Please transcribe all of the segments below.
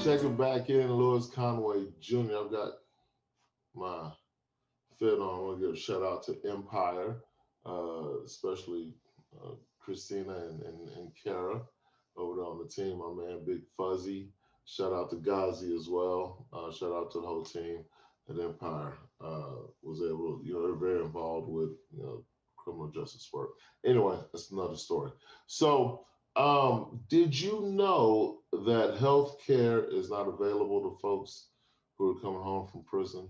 Checking back in, Louis Conway Jr. I've got my fit on. I want to give a shout out to Empire, especially Christina and Kara over there on the team. My man Big Fuzzy. Shout out to Ghazi as well. Shout out to the whole team at Empire. Was able, they're very involved with criminal justice work. Anyway, that's another story. So, did you know that health care is not available to folks who are coming home from prison,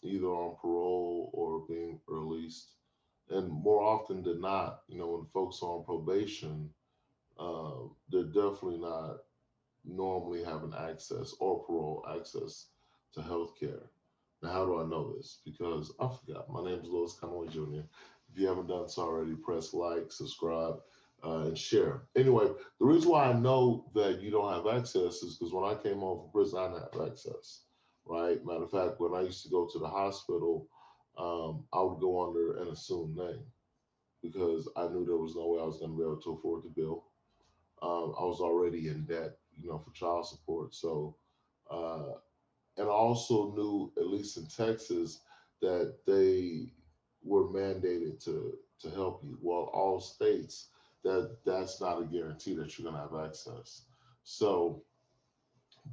either on parole or being released? And more often than not, when folks are on probation, they're definitely not normally having access or parole access to health care. Now, how do I know this? Because I forgot. My name is Louis Conway Jr. If you haven't done so already, press like, subscribe, and share. Anyway, the reason why I know that you don't have access is because when I came home from prison, I didn't have access, right? Matter of fact, when I used to go to the hospital, I would go under an assumed name because I knew there was no way I was going to be able to afford the bill. I was already in debt, for child support. So, and I also knew, at least in Texas, that they were mandated to help you. Well, all states, that's not a guarantee that you're going to have access. So,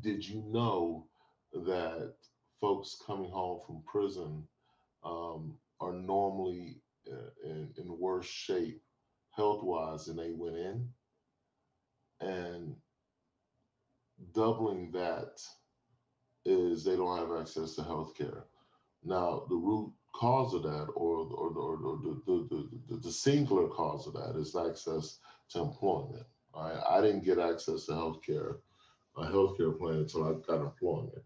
did you know that folks coming home from prison are normally in worse shape health wise than they went in? And doubling that is they don't have access to health care. Now, the root cause of that, or the singular cause of that, is access to employment. Right? I didn't get access to health care, a health care plan, until I got employment.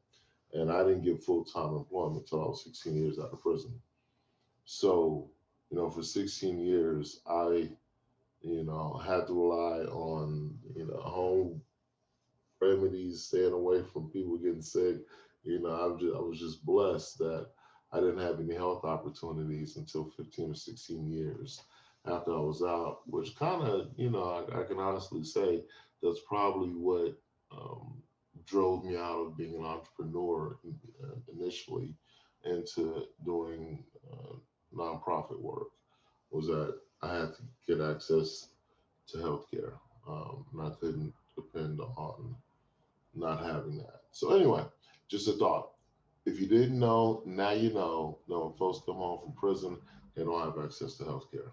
And I didn't get full time employment until I was 16 years out of prison. So, for 16 years, I, had to rely on, home remedies, staying away from people getting sick. I was just blessed that I didn't have any health opportunities until 15 or 16 years after I was out, which kind of, I can honestly say that's probably what drove me out of being an entrepreneur initially into doing nonprofit work, was that I had to get access to healthcare. And I couldn't depend on not having that. So anyway, just a thought. If you didn't know, now you know. When folks come home from prison, they don't have access to health care.